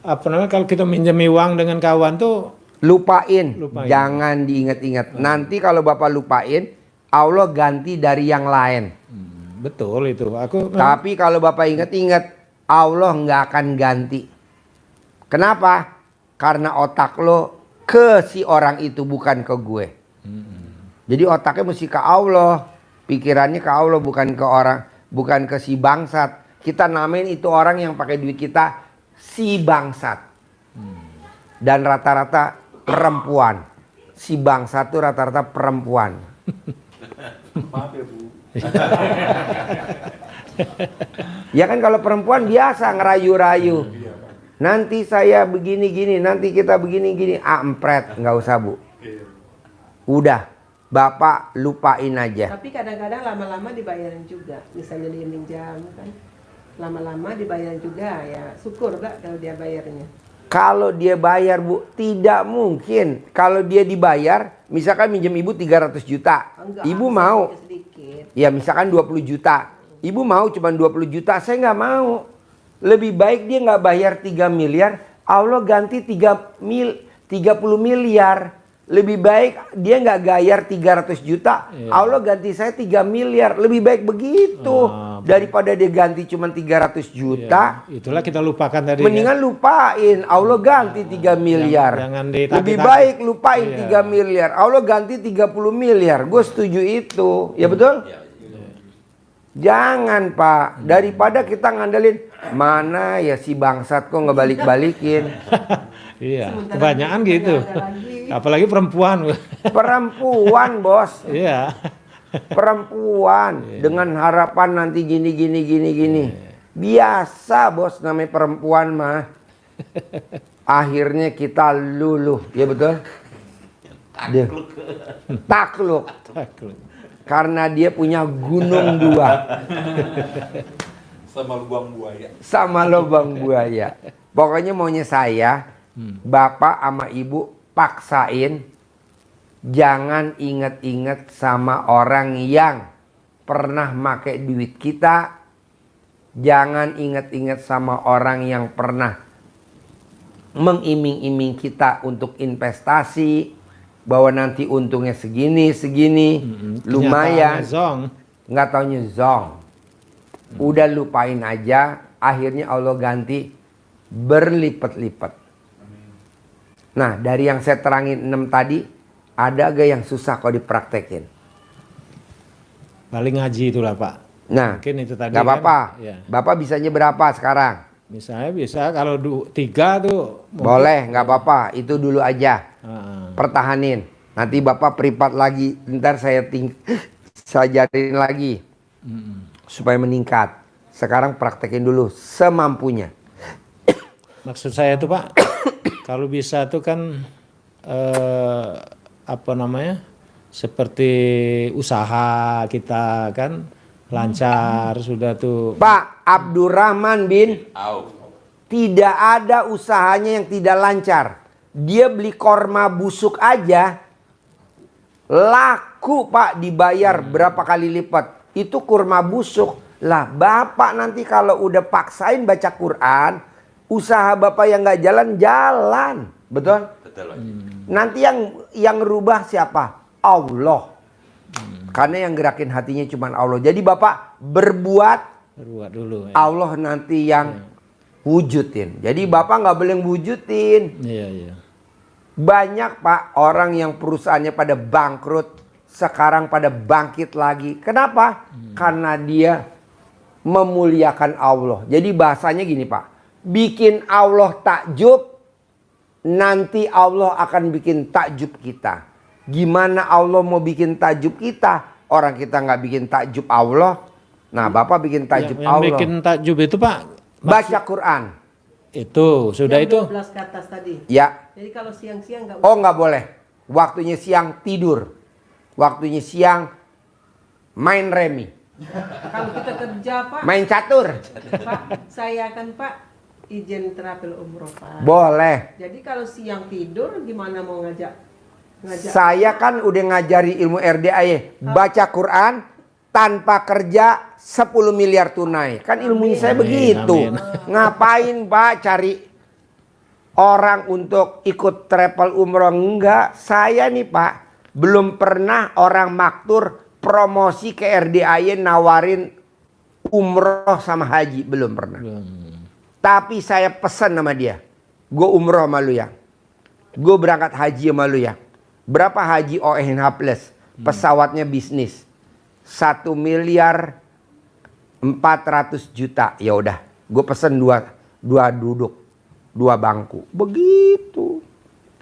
apa namanya, kalau kita minjemi uang dengan kawan tuh Lupain. Lupain. Jangan diingat-ingat. Nanti kalau Bapak lupain, Allah ganti dari yang lain. betul itu. Tapi kalau Bapak ingat-ingat, Allah nggak akan ganti. Kenapa? Karena otak lo ke si orang itu, bukan ke gue. Jadi otaknya mesti ke Allah, pikirannya ke Allah, bukan ke orang, bukan ke si bangsat. Kita namain itu orang yang pakai duit kita si bangsat. Dan rata-rata perempuan. Si bangsat itu rata-rata perempuan. Maaf ya Bu. Ya kan kalau perempuan biasa ngerayu-rayu. Nanti saya begini-gini, nanti kita begini-gini. Ampret, nggak usah Bu. Udah, Bapak lupain aja. Tapi kadang-kadang lama-lama dibayarin juga. Misalnya dia minjam kan, lama-lama dibayar juga ya. Syukur lah kalau dia bayarnya. Kalau dia bayar Bu, tidak mungkin. Kalau dia dibayar, misalkan minjem Ibu 300 juta. Enggak, Ibu mau. sedikit. Ya misalkan 20 juta. Ibu mau cuma 20 juta, saya nggak mau. Lebih baik dia nggak bayar 3 miliar, Allah ganti 30 miliar. Lebih baik dia nggak bayar 300 juta, Allah ganti saya 3 miliar. Lebih baik begitu daripada dia ganti cuma 300 juta. Itulah kita lupakan tadi. Mendingan lupain, Allah ganti 3 miliar. Jangan Lebih baik lupain 3 miliar, Allah ganti 30 miliar. Gue setuju itu, ya betul? Jangan Pak, daripada kita ngandelin mana ya si bangsat kok nggak balik-balikin. Iya, kebanyakan gitu. Apalagi perempuan. Perempuan bos. Iya. Perempuan dengan harapan nanti gini. Biasa bos, namanya perempuan mah. Akhirnya kita luluh, ya betul? Takluk. Karena dia punya gunung 2. Sama lubang buaya. Sama lubang buaya. Pokoknya maunya saya, Bapak sama Ibu paksain. Jangan inget-inget sama orang yang pernah make duit kita. Jangan inget-inget sama orang yang pernah mengiming-iming kita untuk investasi. Bahwa nanti untungnya segini, lumayan. Nggak taunya zong. Udah lupain aja, akhirnya Allah ganti berlipat-lipat. Nah, dari yang saya terangin 6 tadi, ada gak yang susah kalau dipraktekin? Paling ngaji itulah Pak. Nah, mungkin itu tadi gak apa-apa. Kan, ya. Bapak bisanya berapa sekarang? Misalnya bisa kalau 3 tuh. Boleh, nggak apa-apa. Itu dulu aja. Pertahanin. Nanti Bapak privat lagi. Ntar saya ajarin lagi. Supaya meningkat. Sekarang praktekin dulu semampunya. Maksud saya tuh Pak, kalau bisa tuh kan apa namanya? Seperti usaha kita kan lancar sudah tuh. Pak Abdurrahman bin tidak ada usahanya yang tidak lancar. Dia beli korma busuk aja laku Pak, dibayar berapa kali lipat. Itu kurma busuk. Lah Bapak nanti kalau udah paksain baca Quran, usaha Bapak yang nggak jalan. Betul? Betul. Nanti yang rubah siapa? Allah. Karena yang gerakin hatinya cuma Allah. Jadi Bapak berbuat dulu. Ya. Allah nanti yang wujudin. Jadi Bapak nggak boleh wujudin. Iya. Banyak Pak orang yang perusahaannya pada bangkrut, sekarang pada bangkit lagi. Kenapa? Karena dia memuliakan Allah. Jadi bahasanya gini Pak, bikin Allah takjub, nanti Allah akan bikin takjub kita. Gimana Allah mau bikin takjub kita? Orang kita nggak bikin takjub Allah. Nah Bapak bikin takjub yang Allah. bikin takjub itu Pak, Baca Quran. Itu sudah Yang itu. 12 ke atas tadi. Ya. Jadi kalau siang-siang nggak Oh nggak boleh. Waktunya siang tidur. Waktunya siang main remi. Kalau kita kerja Pak, Main catur. Pak, saya kan Pak izin travel umroh Pak. Boleh. Jadi kalau siang tidur gimana mau ngajak? Saya kan udah ngajari ilmu RDA. Baca Quran tanpa kerja 10 miliar tunai. Kan ilmunya saya begitu. Amin. Ngapain Pak cari orang untuk ikut travel umroh, enggak. Saya nih Pak, belum pernah orang maktur promosi ke RDAY nawarin umroh sama haji, belum pernah. Tapi saya pesan sama dia, gue umroh sama lu ya, gue berangkat haji sama lu ya. Berapa haji ONH plus? Pesawatnya bisnis 1.400.000.000. Ya udah, gue pesen dua duduk, 2 bangku. Begitu.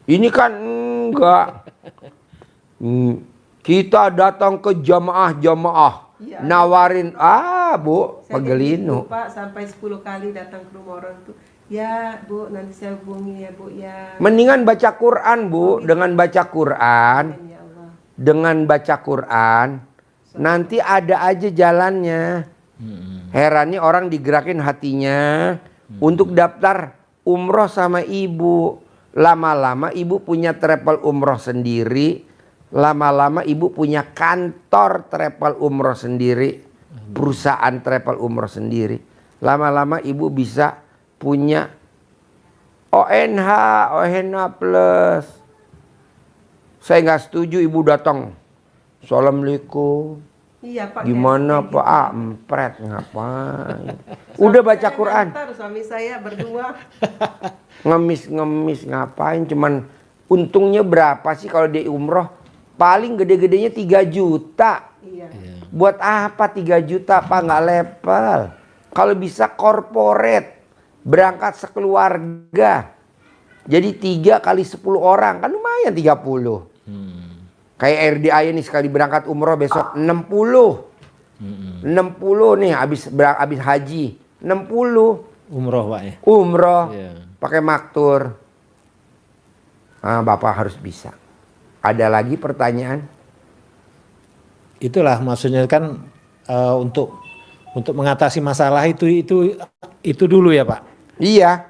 Ini kan enggak. Kita datang ke jamaah Iya, nawarin, Bu, saya pegelinu. gitu, Pak, sampai 10 kali datang ke rumah orang tuh. Ya Bu, nanti saya hubungi ya Bu ya. Mendingan baca Quran, Bu. gitu. Dengan baca Quran, Ya Allah. dengan baca Quran, nanti ada aja jalannya. Herannya orang digerakin hatinya untuk daftar umroh sama ibu. Lama-lama ibu punya travel umroh sendiri. Lama-lama ibu punya kantor travel umroh sendiri. Perusahaan travel umroh sendiri. Lama-lama ibu bisa punya ONH plus. Saya nggak setuju ibu datang. Assalamualaikum. Iya Pak. Gimana kayak Pak? gitu. Empret ngapain? Udah baca Saya Quran. daftar, suami saya berdua. Ngemis ngapain? Cuman untungnya berapa sih kalau dia umroh? Paling gede-gedenya 3 juta. Iya. Buat apa 3 juta Pak? Nggak level. Kalau bisa corporate, berangkat sekeluarga. Jadi 3 kali 10 orang kan lumayan 30. Kayak RDAY nih sekali berangkat umroh besok 60. 60 nih habis haji. 60 Umroh Pak ya. umroh Iya. pakai maktur. Bapak harus bisa. Ada lagi pertanyaan? Itulah maksudnya kan untuk mengatasi masalah itu dulu ya Pak. Iya.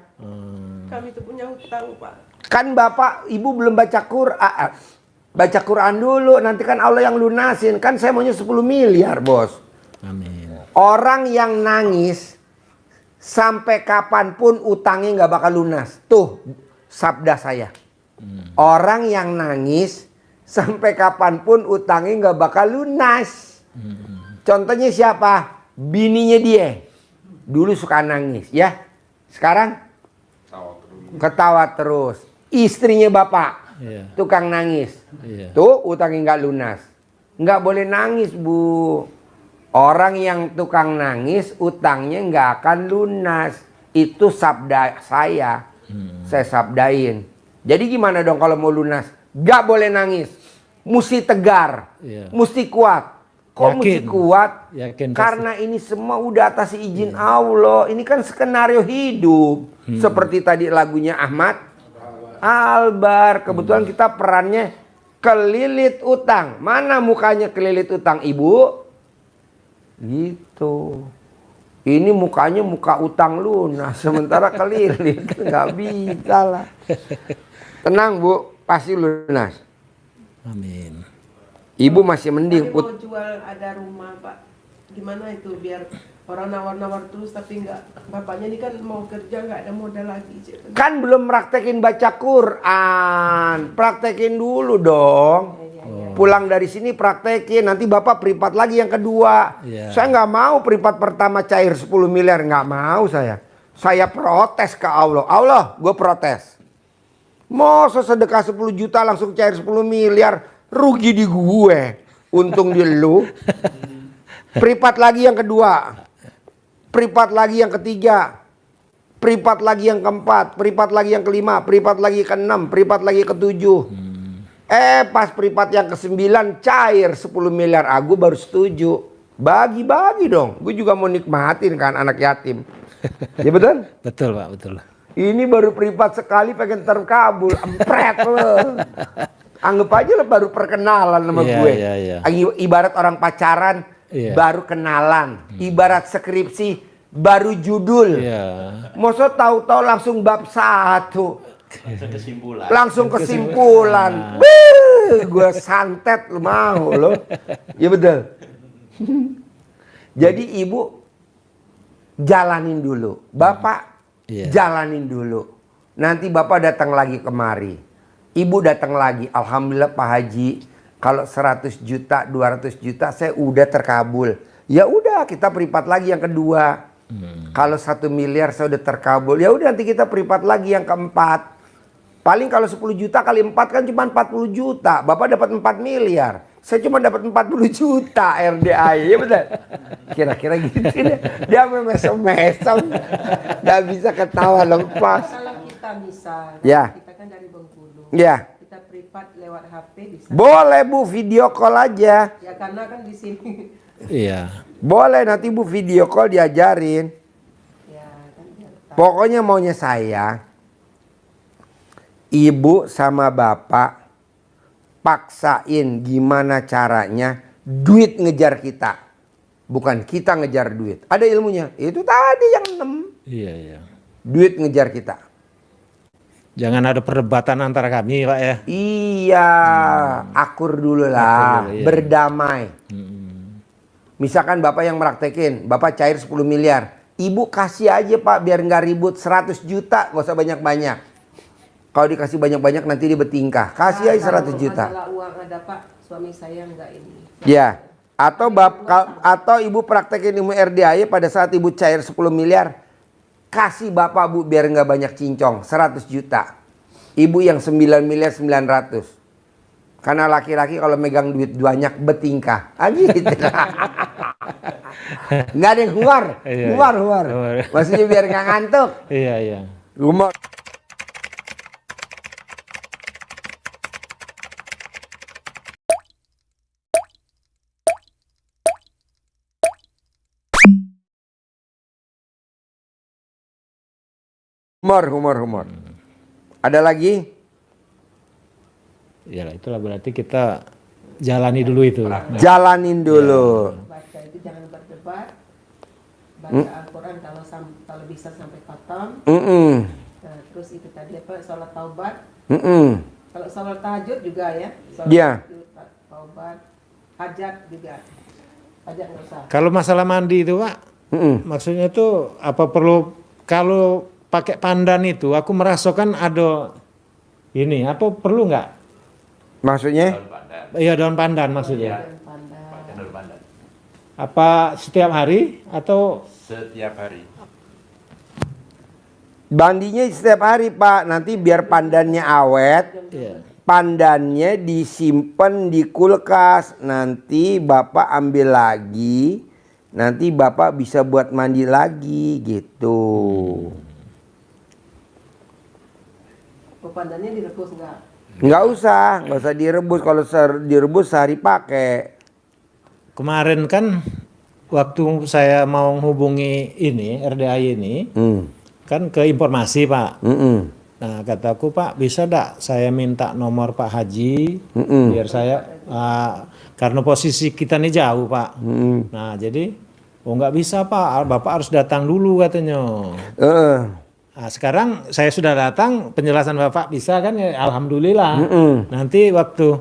Kami tuh punya hutang Pak. Kan Bapak Ibu belum baca Quran. Baca Quran dulu, nanti kan Allah yang lunasin. Kan saya maunya 10 miliar, Bos. Amin. Orang yang nangis sampai kapanpun utangnya nggak bakal lunas. Tuh sabda saya. Orang yang nangis sampai kapanpun utangnya nggak bakal lunas. Contohnya siapa? Bininya dia. Dulu suka nangis, ya. Sekarang ketawa terus. Istrinya Bapak. Iya. Tukang nangis. Iya. Tuh utangnya nggak lunas. Nggak boleh nangis, Bu. Orang yang tukang nangis utangnya nggak akan lunas. Itu sabda saya. Saya sabdain. Jadi gimana dong kalau mau lunas? Nggak boleh nangis. Mesti tegar. Iya. Mesti kuat. Kok Yakin. mesti kuat? Yakin pasti. Karena ini semua udah atas izin Allah. Ini kan skenario hidup. Seperti tadi lagunya Ahmad Albar. Kebetulan kita perannya kelilit utang. Mana mukanya kelilit utang, Ibu? Gitu. Ini mukanya muka utang lunas. Sementara kelilit. Nggak bisa lah. Tenang, Bu. Pasti lunas. Amin. Ibu masih mending. Kami mau jual ada rumah Pak. Gimana itu biar orang nawar-nawar terus tapi nggak. Bapaknya ini kan mau kerja nggak ada modal lagi. Kan belum praktekin baca Quran. Praktekin dulu dong. Pulang dari sini praktekin. Nanti Bapak privat lagi yang kedua. Iya. Saya nggak mau privat pertama cair 10 miliar. Nggak mau saya. Saya protes ke Allah. Allah, gue protes. Masa sedekah 10 juta langsung cair 10 miliar. Rugi di gue. Untung di lu. Privat lagi yang kedua. Privat lagi yang ketiga. Privat lagi yang keempat. Privat lagi yang kelima. Privat lagi keenam. Privat lagi ketujuh. Pas privat yang ke-9 cair 10 miliar. Gue baru setuju. Bagi-bagi dong. Gue juga mau nikmatin kan anak yatim. Ya betul? Betul Pak, betul. Ini baru privat sekali pengen terkabul. Empret lo. Anggap aja lo baru perkenalan sama Iya, gue. iya, iya. Ibarat orang pacaran Iya. baru kenalan. Ibarat skripsi baru judul. Iya. Masa tahu-tahu langsung bab 1. Kesimpulan. Langsung kesimpulan. Beuh, gue santet lu mau lo. Ya betul. Jadi ibu jalanin dulu. Bapak Iya. jalanin dulu. Nanti Bapak datang lagi kemari. Ibu datang lagi. Alhamdulillah Pak Haji, kalau 100 juta, 200 juta saya udah terkabul. Ya udah, kita peripat lagi yang kedua. Kalau 1 miliar saya udah terkabul. Ya udah, nanti kita peripat lagi yang keempat. Paling kalau 10 juta kali 4 kan cuma 40 juta. Bapak dapat 4 miliar. Saya cuma dapat 40 juta RDA. Ya betul. Kira-kira gitu deh. Dia mesem-mesem. Gak bisa ketawa lepas. Kalau kita bisa, Ya. kita kan dari Bengkulu. Ya. Kita privat lewat HP bisa. Boleh Bu, video call aja. Ya karena kan di sini. Iya. Boleh, nanti Bu video call diajarin. Ya kan biar tahu. Pokoknya maunya saya, ibu sama bapak paksain gimana caranya duit ngejar kita. Bukan kita ngejar duit. Ada ilmunya. Itu tadi yang 6. Iya, iya. Duit ngejar kita. Jangan ada perdebatan antara kami, Pak ya. Iya, akur dulu lah. Akur dulu, iya. Berdamai. Misalkan Bapak yang meraktekin, Bapak cair 10 miliar. Ibu kasih aja Pak biar nggak ribut 100 juta, gak usah banyak-banyak. Kalau dikasih banyak-banyak nanti dia bertingkah. Kasih aja 100 juta. Masalah uang ada Pak, suami saya enggak ini. Ya. Atau ibu praktekin ilmu RDAY pada saat ibu cair 10 miliar. Kasih Bapak Bu biar nggak banyak cincong, 100 juta. Ibu yang 9 miliar 900. Karena laki-laki kalau megang duit banyak bertingkah. Gitu. Nggak ada yang humor. Iya, Humor. Humor. Maksudnya biar nggak ngantuk. Iya, iya. Humor. Humor. Ada lagi? Ya itulah berarti kita jalani dulu itu. Jalanin dulu. Baca itu jangan berdebat. Baca Al-Quran kalau bisa sampai khatam. Nah, terus itu tadi apa? Sholat taubat. Kalau sholat tahajud juga ya. Sholat Iya. tahajud, taubat, hajat juga. Hajat nggak usah. Kalau masalah mandi itu, Pak, maksudnya itu apa perlu kalau pakai pandan itu aku merasakan ada ini apa perlu nggak? Maksudnya? Iya, daun pandan maksudnya. Dan pandai. Pakai daun pandan. Apa setiap hari atau Setiap hari. Bandinya setiap hari Pak. Nanti biar pandannya awet. iya. Pandannya disimpan di kulkas. Nanti Bapak ambil lagi. Nanti Bapak bisa buat mandi lagi gitu. Pandannya direbus enggak? Nggak usah direbus. Kalau direbus sehari pakai. Kemarin kan waktu saya mau menghubungi ini RDAY ini kan ke informasi, Pak. Nah, kataku, Pak, bisa enggak saya minta nomor Pak Haji biar saya karena posisi kita ini jauh, Pak. Nah, jadi nggak bisa, Pak. Bapak harus datang dulu katanya. Nah, sekarang saya sudah datang, penjelasan Bapak bisa kan ya, alhamdulillah. Nanti waktu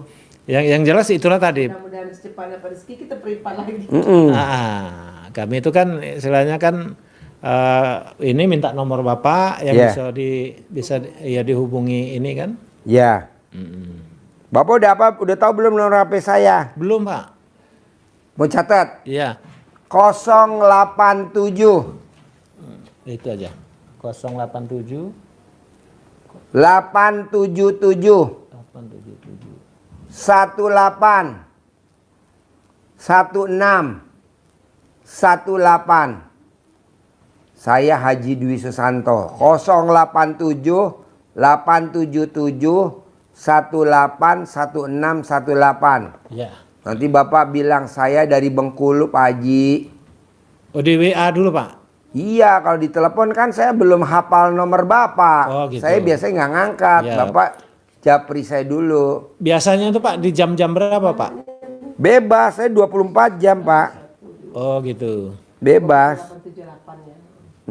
yang jelas itulah tadi. Mudah-mudahan secepatnya Pak Rizky kita peripat lagi. Kami itu kan istilahnya kan ini minta nomor Bapak yang bisa dihubungi ini kan? Ya. Bapak udah tahu belum nomor HP saya? Belum, Pak. Mau catat? Iya. 087 Itu aja. 087 877 18 16 18. Saya Haji Dwi Susanto. 087 877 18 16 18. Ya. Nanti Bapak bilang saya dari Bengkulu Pak Haji. Oh, di WA dulu, Pak. Iya, kalau ditelepon kan saya belum hafal nomor Bapak. Oh, gitu. Saya biasanya nggak ngangkat. Ya. Bapak japri saya dulu. Biasanya itu, Pak, di jam-jam berapa, Pak? Bebas, saya 24 jam Pak. Oh, gitu. Bebas. 878 ya.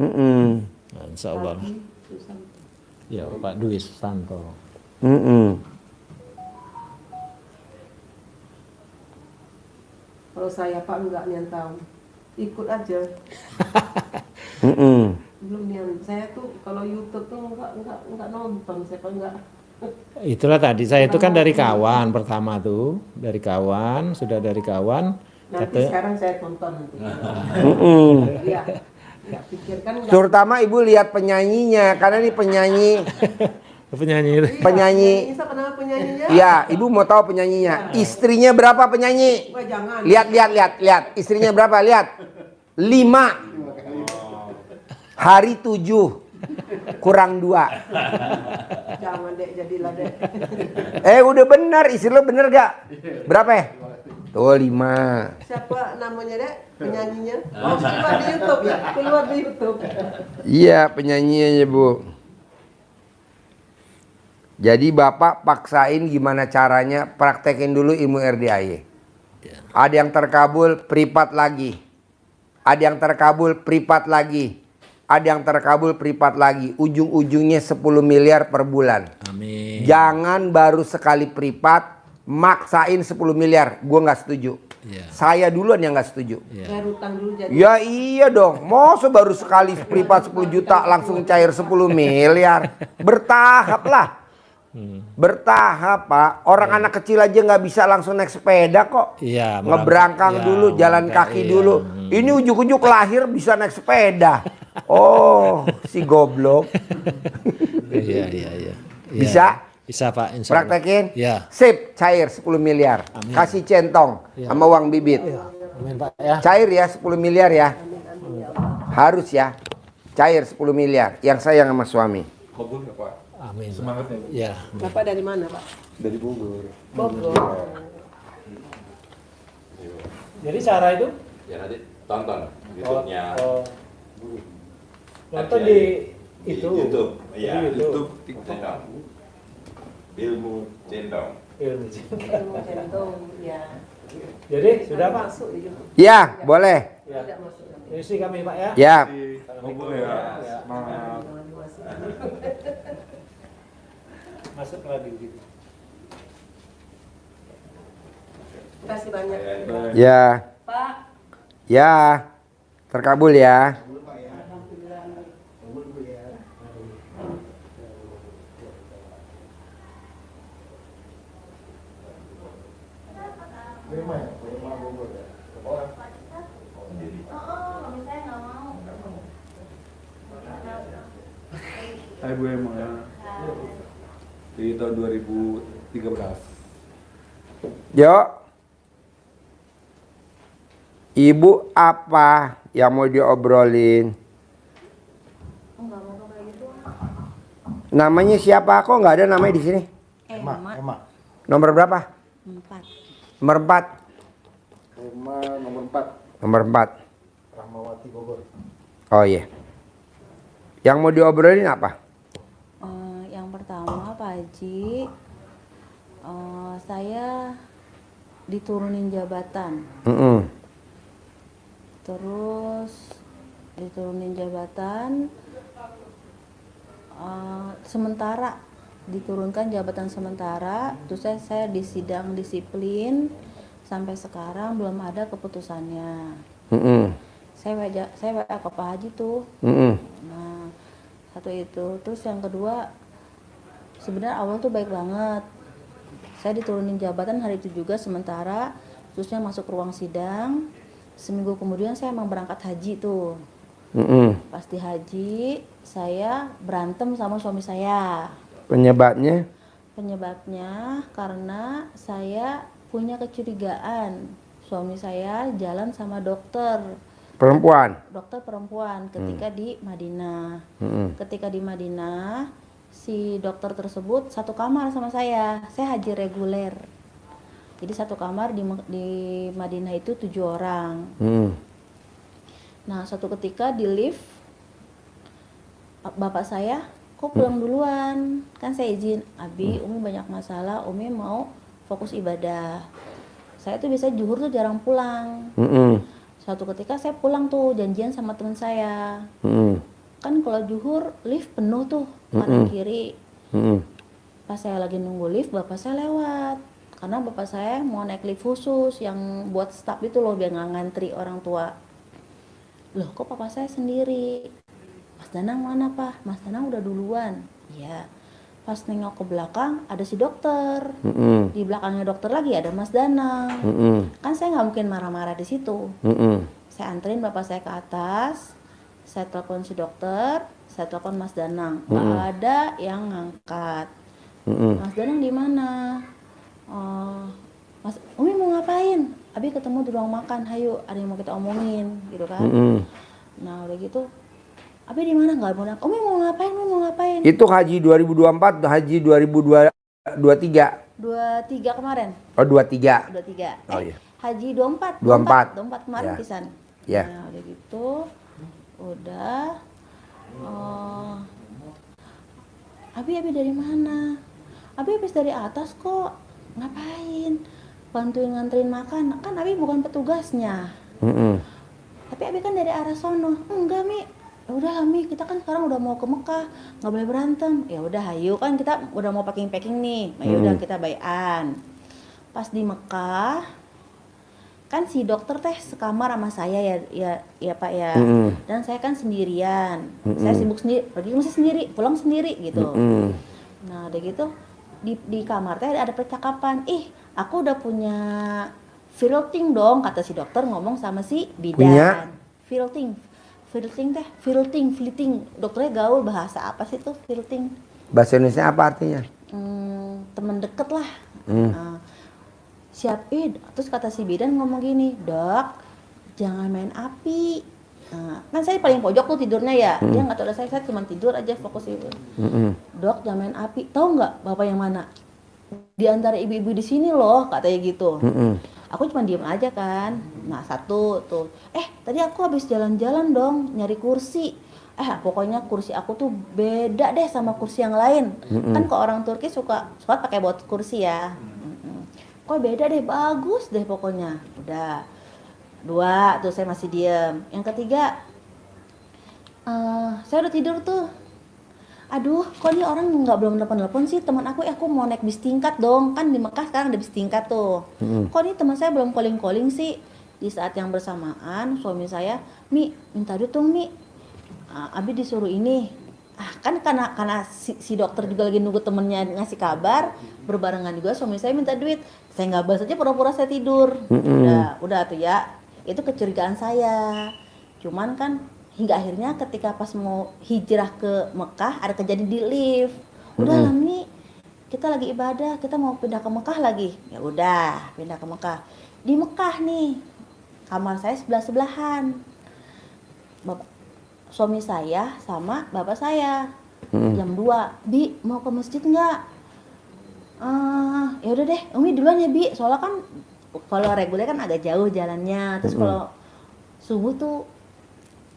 Nah, insya Allah. Ya, Pak Dwi Susanto. Kalau saya Pak enggak yang tahu. Ikut aja. belum nian. Saya tuh kalau YouTube tuh nggak nonton, saya enggak. Itulah tadi saya itu kan dari kawan pertama tuh, dari kawan, sudah dari kawan. Nanti sekarang saya tonton nanti. Iya. Nggak pikirkan nggak. Terutama ibu lihat penyanyinya, karena ini penyanyi. Penyanyi itu. Penyanyi. Siapa nama penyanyinya? Iya, ibu mau tahu penyanyinya. Istrinya berapa penyanyi? Wah, jangan. Lihat. Istrinya berapa? Lihat. 5. Hari 7. Kurang 2. Jangan dek, jadilah dek. Udah benar, istri lo bener gak? Berapa ya? Tuh 5. Siapa namanya dek? Penyanyinya? Oh, keluar di YouTube ya? Keluar di YouTube. Iya, penyanyinya bu. Jadi bapak paksain gimana caranya, praktekin dulu ilmu RDAY. Ada yang terkabul, pripat lagi. Ada yang terkabul, pripat lagi. Ada yang terkabul, pripat lagi. Ujung-ujungnya 10 miliar per bulan. Amin. Jangan baru sekali pripat, maksain 10 miliar. Gue nggak setuju. Ya. Saya duluan yang nggak setuju. Bayar utang dulu jadi. Ya iya dong. Masa baru sekali pripat 10 juta langsung cair 10 miliar. Bertahap lah. Bertahap pak. Orang anak kecil aja nggak bisa langsung naik sepeda kok. Iya. Ngeberangkang dulu, jalan kaki dulu. Ini ujuk-ujuk lahir bisa naik sepeda. Oh, si goblok. Iya. Bisa? Bisa pak. Insya Allah. Praktekin? Ya. Sip, cair 10 miliar. Amin. Kasih centong sama uang bibit. Amin pak ya. Cair ya 10 miliar ya. Harus ya. Cair 10 miliar. Yang sayang sama suami. Kabul nggak Pak? Amin. Semangatnya Bu. Ya. Bapak dari mana pak? Dari Bogor. Bogor. Jadi cara itu Ya nanti tonton YouTube-nya. nonton di Di itu. YouTube. Di Iya, YouTube. YouTube, TikTok. Cendong. Ilmu cendong. Ilmu. Ilmu centong, ya. Jadi sudah pak. Masuk di YouTube. Ya, boleh. Ya. Tidak masuk nanti. Isi kami pak ya. Ya. Di Bogor ya. Semangat. Jangan masuk. Masuk lagi gitu. Terima kasih banyak. Ya. Pak. Ya. Terkabul ya. Alhamdulillah. Hai Bu Emma. Di tahun 2013. Yo. Ibu apa yang mau diobrolin? Namanya siapa? Kok nggak ada namanya di sini? Emma. Nomor berapa? 4. Nomor 4. Emma nomor 4. Nomor 4. Rahmawati Bogor. Oh iya. Yang mau diobrolin apa? Yang pertama Pak Haji, saya diturunin jabatan. Terus diturunin jabatan, sementara diturunkan jabatan sementara. Terus saya di sidang disiplin sampai sekarang belum ada keputusannya. Saya WA ke Pak Haji tuh. Nah, satu itu. Terus yang kedua, sebenarnya awal tuh baik banget. Saya diturunin jabatan hari itu juga sementara, terusnya masuk ruang sidang. Seminggu kemudian saya emang berangkat haji tuh. Pas di haji, saya berantem sama suami saya. Penyebabnya? Penyebabnya karena saya punya kecurigaan suami saya jalan sama dokter perempuan ketika di Madinah. Ketika di Madinah, si dokter tersebut satu kamar sama saya haji reguler. Jadi satu kamar di Madinah itu 7 orang. Nah, suatu ketika di lift, bapak saya kok pulang duluan, kan saya izin, Abi, Umi banyak masalah, Umi mau fokus ibadah. Saya tuh biasa zuhur tuh jarang pulang. Suatu ketika saya pulang tuh janjian sama teman saya. Kan kalau zuhur lift penuh tuh kanan kiri. Pas saya lagi nunggu lift, bapak saya lewat. Karena bapak saya mau naik lift khusus yang buat staf itu loh, biar nggak ngantri orang tua. Loh, kok papa saya sendiri? Pas Danang mana Pak? Mas Danang udah duluan. Iya. Pas nengok ke belakang ada si dokter. Di belakangnya dokter lagi ada Mas Danang. Kan saya nggak mungkin marah-marah di situ. Saya anterin bapak saya ke atas. Saya telepon si dokter. Saya telepon Mas Danang. Nggak ada yang ngangkat. Mas Danang di mana? Mas, Umi mau ngapain? Abi ketemu di ruang makan. Hayu, ada yang mau kita omongin, gitu kan? Nah udah gitu. Abi di mana? Nggak mau. Umi mau ngapain? Umi mau ngapain? Itu haji 2024, haji 2023. 23 kemarin. Oh 23. 23. Oh iya. Haji 24. 24. 24 kemarin Ya. pisan. Ya. Nah udah gitu. Udah. Abi dari mana? Abi habis dari atas kok. Ngapain? Bantuin nganterin makan. Kan Abi bukan petugasnya. Tapi Abi kan dari arah sono. Enggak Mi. Ya udah Mi, kita kan sekarang udah mau ke Mekah, nggak boleh berantem. Ya udah, ayo kan kita udah mau packing nih. Ya udah kita bayan. Pas di Mekah, kan si dokter teh sekamar sama saya ya Pak ya. Dan saya kan sendirian. Saya sibuk sendiri, pergi masih sendiri, pulang sendiri gitu. Nah udah gitu di kamar teh ada percakapan. Aku udah punya filting dong, kata si dokter ngomong sama si bidan. Punya? Filting. Dokternya gaul, bahasa apa sih tuh filting? Bahasa Indonesia apa artinya? Temen deket lah. Siap terus kata si bidan ngomong gini, Dok, jangan main api. Kan saya paling pojok tuh tidurnya ya. Dia nggak tahu, saya cuma tidur aja fokus itu. Dok, jangan main api. Tahu nggak bapak yang mana? Di antara ibu-ibu di sini loh, katanya gitu. Aku cuma diem aja kan. Nah satu tuh, tadi aku habis jalan-jalan dong nyari kursi. Pokoknya kursi aku tuh beda deh sama kursi yang lain. Kan kok orang Turki suka pakai buat kursi ya. Kok beda deh, bagus deh pokoknya. Udah 2 tuh saya masih diem. Yang ketiga, saya udah tidur tuh. Aduh, kok ini orang belum telepon sih teman aku mau naik bis tingkat dong. Kan di Mekah sekarang ada bis tingkat tuh. Kok ini teman saya belum calling sih. Di saat yang bersamaan suami saya, Mi, minta duit dong Mi. Abi disuruh ini. Kan karena si dokter juga lagi nunggu temennya ngasih kabar, berbarengan juga suami saya minta duit. Saya nggak balas aja, pura-pura saya tidur. Udah tuh ya. Itu kecurigaan saya. Cuman kan hingga akhirnya ketika pas mau hijrah ke Mekah ada kejadian di lift. Udah lah Mi, kita lagi ibadah, kita mau pindah ke Mekah lagi. Ya udah, pindah ke Mekah. Di Mekah nih, kamar saya sebelah-sebelahan. Suami saya sama bapak saya. Jam 2, Bi mau ke masjid nggak? Ya udah deh, Umi duluan ya Bi. Soalnya kan kalau reguler kan agak jauh jalannya. Terus kalau subuh tuh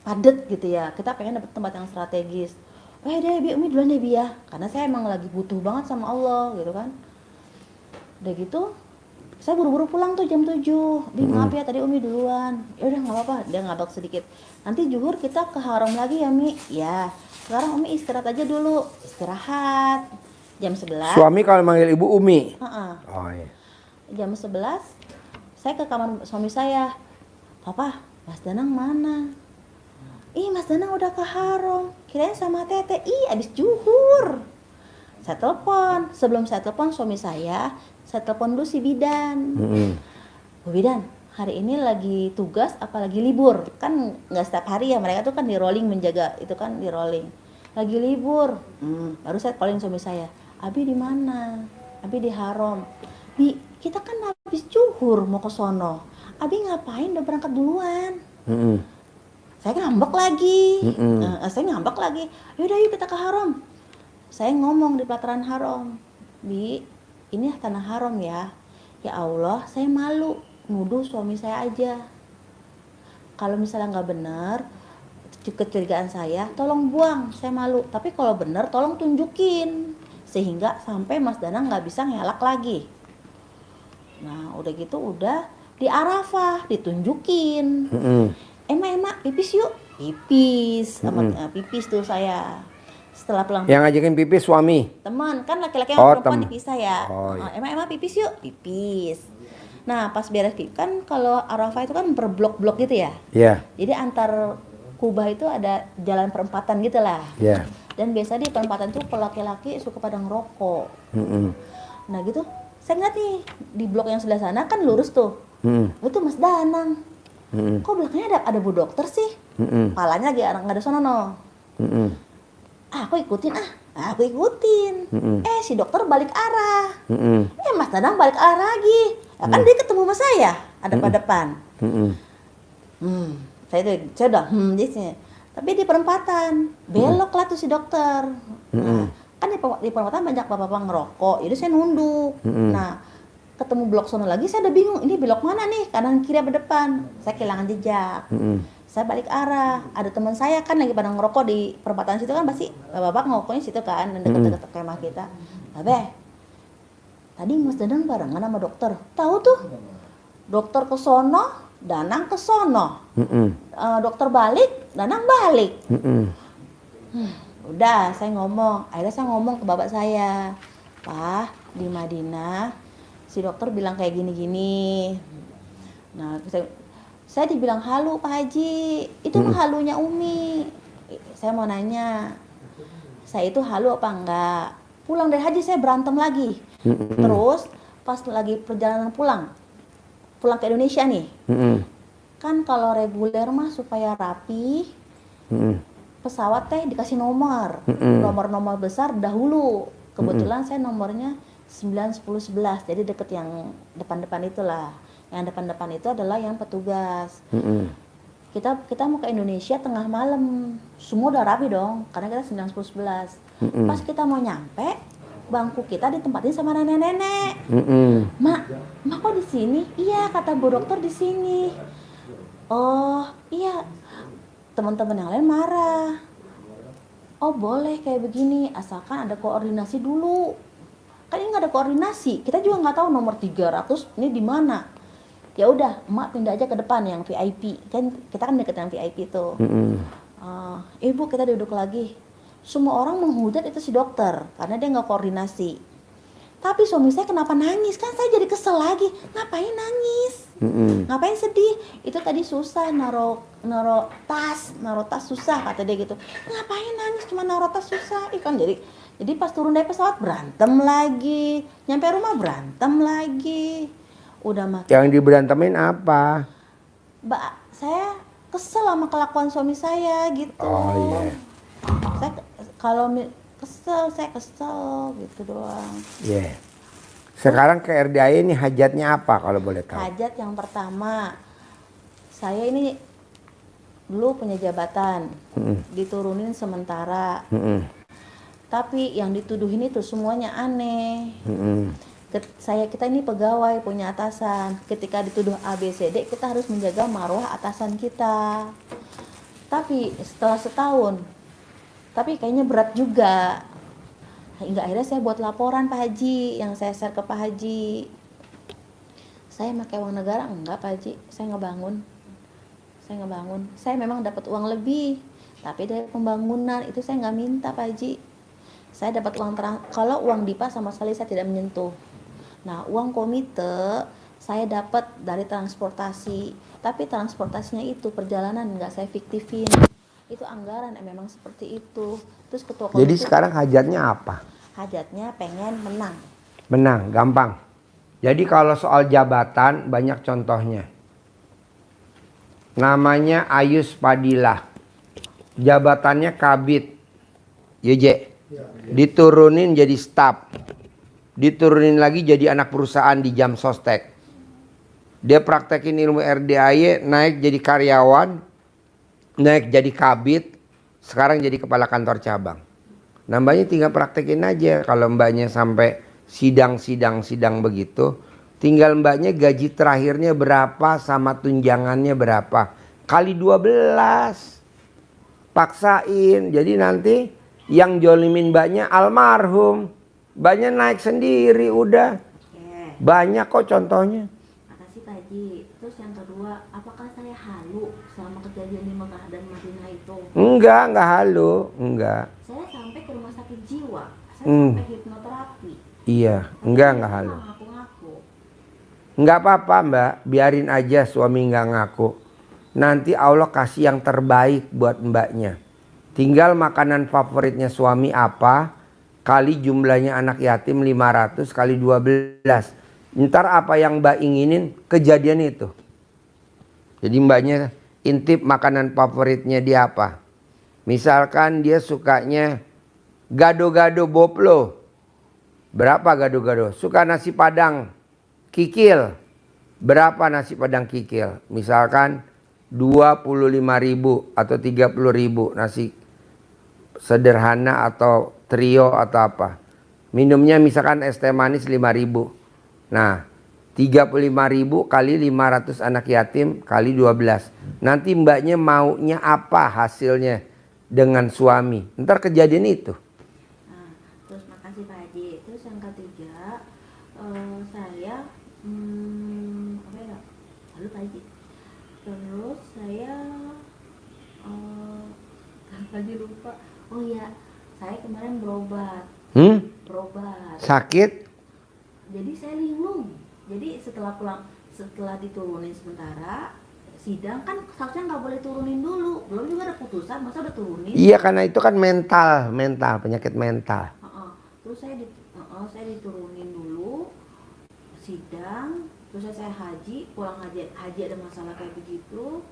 padet gitu ya, kita pengen dapet tempat yang strategis. Deh Bi, Umi duluan deh Bi ya, karena saya emang lagi butuh banget sama Allah gitu kan. Udah gitu saya buru-buru pulang tuh jam 7. Bi maaf ya tadi Umi duluan. Ya udah nggak apa-apa, dia ngabak sedikit. Nanti zuhur kita ke haram lagi ya Mi. Ya sekarang Umi istirahat aja dulu, istirahat jam 11. Suami kalau manggil ibu Umi. Oh iya. Jam 11 saya ke kamar suami saya. Papa, Mas Danang mana? Mas Danang udah ke haram, kirain sama Tete. Abis zuhur. Saya telepon. Sebelum saya telepon suami saya telepon dulu si bidan. Bu Bidan, hari ini lagi tugas apa lagi libur? Kan nggak setiap hari ya, mereka tuh kan di rolling menjaga itu kan di rolling. Lagi libur. Baru saya calling suami saya. Abi di mana? Abi di haram. Bi, kita kan habis zuhur mau ke sono. Abi ngapain udah berangkat duluan? Saya ngambek lagi. Yaudah yuk kita ke haram. Saya ngomong di pelataran haram. Bi, ini tanah haram ya. Ya Allah, saya malu nuduh suami saya aja. Kalau misalnya nggak benar, kecurigaan saya, tolong buang. Saya malu. Tapi kalau benar, tolong tunjukin. Sehingga sampai Mas Danang nggak bisa ngelak lagi. Nah, udah gitu udah di Arafah ditunjukin. Emak pipis yuk. Pipis tuh saya. Setelah pulang. Yang ngajakin pipis suami. Teman, kan laki-laki yang perempuan dipisah ya. Emak pipis yuk. Pipis. Nah, pas beres pipis kan kalau Arafah itu kan per blok-blok gitu ya. Iya. Jadi antar Kubah itu ada jalan perempatan gitu lah. Ya. Dan biasa di perempatan tuh laki-laki suka pada ngerokok. Nah gitu, saya ngeliat nih di blok yang sebelah sana kan lurus tuh. Itu Mas Danang. Kok belakangnya ada Bu Dokter sih? Palanya lagi nggak ada sono. Aku ikutin aku ikutin. Si dokter balik arah. Mas Danang balik arah lagi. Ya kan dia ketemu sama saya, ada pada depan. Saya udah di sini. Tapi di perempatan belok lah tuh si dokter. Nah, kan di perempatan banyak bapak-bapak ngerokok. Jadi saya nunduk. Nah, ketemu blok sono lagi saya udah bingung. Ini belok mana nih? Kanan kiri apa depan? Saya kehilangan jejak. Saya balik arah. Ada teman saya kan lagi pada ngerokok di perempatan situ kan pasti bapak-bapak ngerokoknya situ kan dan dekat-dekat kemah kita. Tadi Mas Danang barengan sama dokter. Tahu tuh? Dokter ke sono, Danang ke sono. Dokter balik, Danang balik. Udah, akhirnya saya ngomong ke bapak saya, Pak, di Madinah si dokter bilang kayak gini-gini. Nah, saya dibilang halu Pak Haji, itu mah halunya Umi. Saya mau nanya, saya itu halu apa enggak? Pulang dari haji saya berantem lagi. Terus pas lagi perjalanan pulang ke Indonesia nih, kan kalau reguler mah supaya rapi, pesawat teh dikasih nomor besar dahulu. Kebetulan saya nomornya 9, 10, 11, jadi deket yang depan-depan itulah. Yang depan-depan itu adalah yang petugas. Kita mau ke Indonesia tengah malam, semua udah rapi dong, karena kita 9, 10, 11. Pas kita mau nyampe, bangku kita ditempatin sama nenek-nenek. Mak kok di sini? Iya, kata Bu Dokter di sini. Oh iya, teman-teman yang lain marah. Oh boleh kayak begini, asalkan ada koordinasi dulu. Kan ini nggak ada koordinasi, kita juga nggak tahu nomor 300 ini di mana. Ya udah, emak pindah aja ke depan yang VIP. Kan kita kan deket yang VIP tuh. Ibu kita duduk lagi. Semua orang menghujat itu si dokter karena dia nggak koordinasi. Tapi suami saya kenapa nangis? Kan saya jadi kesel lagi. Ngapain nangis? Ngapain sedih? Itu tadi susah naro tas susah kata dia gitu. Ngapain nangis cuma naro tas susah? Kan jadi pas turun dari pesawat berantem lagi. Nyampe rumah berantem lagi. Udah mah. Yang diberantemin apa? Mbak, saya kesel sama kelakuan suami saya gitu. Oh iya. Saya kesel gitu doang. Iya. Yeah. Sekarang ke RDAI ini hajatnya apa kalau boleh tahu? Hajat yang pertama, saya ini dulu punya jabatan, diturunin sementara. Tapi yang dituduhin itu semuanya aneh. Kita ini pegawai punya atasan. Ketika dituduh ABCD, kita harus menjaga marwah atasan kita. Tapi setelah setahun, tapi kayaknya berat juga. Hingga akhirnya saya buat laporan Pak Haji, yang saya share ke Pak Haji. Saya pakai uang negara? Enggak Pak Haji, saya ngebangun. Saya memang dapat uang lebih, tapi dari pembangunan itu saya nggak minta Pak Haji. Saya dapat uang kalau uang DIPA sama sekali saya tidak menyentuh. Nah, uang komite saya dapat dari transportasi, tapi transportasinya itu perjalanan nggak saya fiktifin. Itu anggaran memang seperti itu. Terus ketua komite. Jadi sekarang hajatnya apa? Hajatnya pengen menang. Menang, gampang. Jadi kalau soal jabatan banyak contohnya. Namanya Ayus Padilah. Jabatannya Kabid. YJ. Diturunin jadi staf. Diturunin lagi jadi anak perusahaan di Jam Sostek. Dia praktekin ilmu RDAY, naik jadi karyawan, naik jadi kabid, sekarang jadi kepala kantor cabang. Nah, mbaknya tinggal praktekin aja. Kalau mbaknya sampai sidang begitu, tinggal mbaknya gaji terakhirnya berapa sama tunjangannya berapa. Kali 12. Paksain. Jadi nanti yang jolimin mbaknya almarhum. Mbaknya naik sendiri udah. Banyak kok contohnya. Makasih Pak Haji. Terus yang kedua, apakah saya halu selama kejadian di Mekah dan Madinah itu? Enggak halu, enggak. Saya sampai ke rumah sakit jiwa, saya sampai hipnoterapi. Iya, enggak halu. Ngaku-ngaku. Enggak apa-apa mbak, biarin aja suami enggak ngaku. nanti Allah kasih yang terbaik buat mbaknya. Tinggal makanan favoritnya suami apa, kali jumlahnya anak yatim 500 kali 12. Ntar apa yang mbak inginin, kejadian itu. Jadi mbaknya intip makanan favoritnya dia apa. Misalkan dia sukanya gado-gado boplo. Berapa gado-gado? Suka nasi padang kikil. Berapa nasi padang kikil? Misalkan 25.000 atau 30.000 nasi sederhana atau trio atau apa. Minumnya misalkan es teh manis 5.000. Nah, 35.000 kali 500 anak yatim kali 12. Nanti mbaknya maunya apa hasilnya dengan suami. Ntar kejadian itu. Nah, terus makasih Pak Haji. Terus yang ketiga, saya apa ya? Lalu Pak Haji. Terus saya Pak Haji lupa. Oh iya, saya kemarin berobat. Berobat. Sakit? Jadi saya linglung. Jadi setelah pulang, setelah diturunin sementara sidang kan seharusnya nggak boleh turunin dulu. Belum juga ada putusan, masa udah turunin? Iya, karena itu kan mental, penyakit mental. Terus saya diturunin dulu sidang, terus saya haji, pulang haji ada masalah kayak begitu.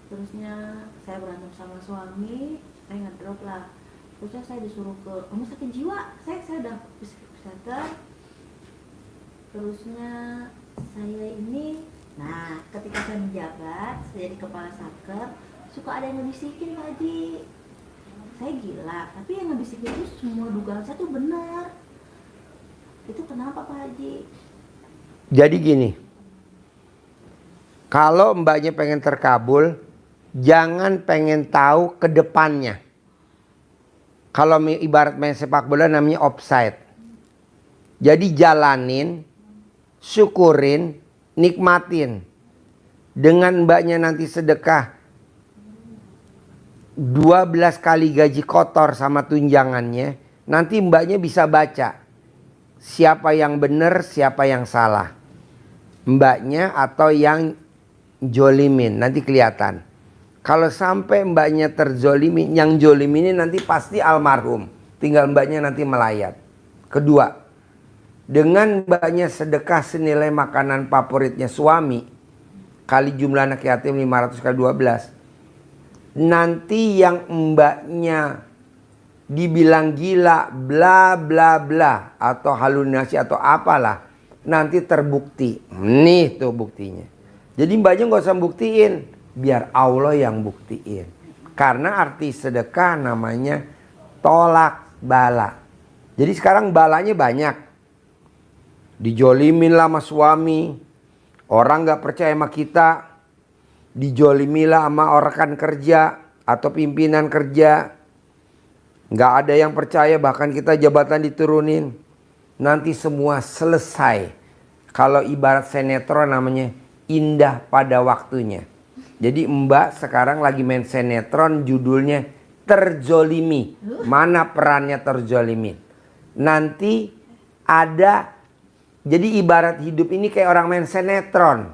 Terusnya saya berantem sama suami, saya ngedrop lah. Terusnya saya disuruh ke rumah sakit jiwa. Saya udah psikiater. Terusnya saya ini, nah ketika saya menjabat, saya jadi kepala satker, suka ada yang ngebisikin Pak Haji. Saya gila, tapi yang ngebisikin itu semua dugaan saya tuh benar. Itu kenapa Pak Haji? Jadi gini, kalau mbaknya pengen terkabul, jangan pengen tahu ke depannya. Kalau ibarat main sepak bola namanya offside. Jadi jalanin, syukurin, nikmatin. Dengan mbaknya nanti sedekah 12 kali gaji kotor sama tunjangannya, nanti mbaknya bisa baca siapa yang benar, siapa yang salah. Mbaknya atau yang jolimin, nanti kelihatan. Kalau sampai mbaknya terzolimi, yang jolimi ini nanti pasti almarhum. Tinggal mbaknya nanti melayat. Kedua, dengan mbaknya sedekah senilai makanan favoritnya suami, kali jumlah anak yatim 500 kali 12. Nanti yang mbaknya dibilang gila, bla bla bla, atau halusinasi atau apalah, nanti terbukti. Nih tuh buktinya. Jadi mbaknya nggak usah buktiin, biar Allah yang buktiin. Karena arti sedekah namanya tolak bala. Jadi sekarang balanya banyak. Dijolimin lah sama suami. Orang gak percaya sama kita. Dijolimin lah sama rekan kerja atau pimpinan kerja. Gak ada yang percaya, bahkan kita jabatan diturunin. Nanti semua selesai. Kalau ibarat sinetron namanya indah pada waktunya. Jadi mbak sekarang lagi main sinetron judulnya Terzolimi. Mana perannya terzolimi? Nanti ada, jadi ibarat hidup ini kayak orang main sinetron.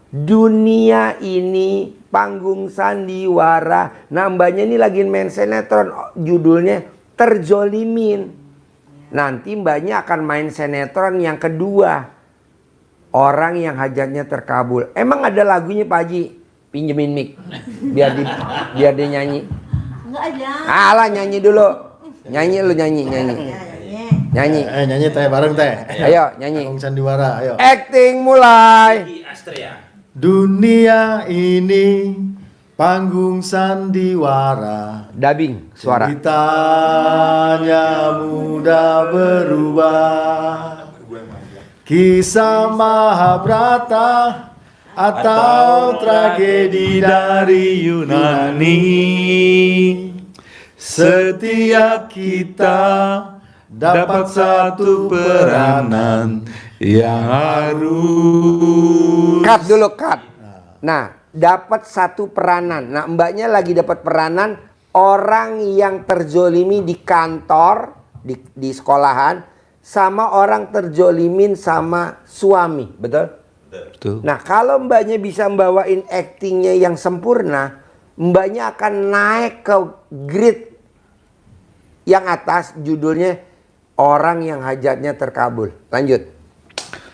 Dunia ini panggung sandiwara. Nah mbaknya ini lagi main sinetron judulnya Terzolimin. Nanti mbaknya akan main sinetron yang kedua. Orang yang hajatnya terkabul. Emang ada lagunya Pak Haji? Pinjemin mic. Biar dia nyanyi. Enggak aja. Alah nyanyi dulu. Nyanyi lu nyanyi. Nyanyi. Nyanyi teh bareng teh. Ayo nyanyi. Panggung sandiwara, ayo. Acting mulai. Dunia ini panggung sandiwara. Dubbing suara. Ceritanya mudah berubah. Kisah Mahabharata atau tragedi dari Yunani. Setiap kita dapat satu peranan yang harus. Cut dulu, cut. Nah, dapat satu peranan. Nah, mbaknya lagi dapat peranan orang yang terzolimi di kantor, di sekolahan, sama orang terzolimin sama suami, betul? Betul. Nah, kalau mbaknya bisa membawain actingnya yang sempurna, mbaknya akan naik ke grade yang atas, judulnya orang yang hajatnya terkabul. Lanjut.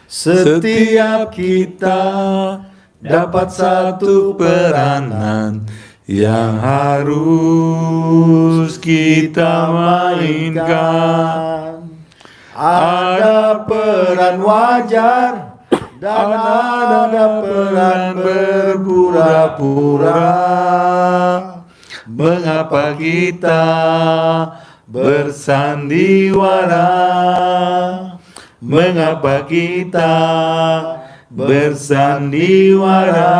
Setiap kita dapat satu peranan yang harus kita mainkan. Ada peran wajar dan ada peran berpura-pura. Mengapa kita bersandiwara? Mengapa kita bersandiwara?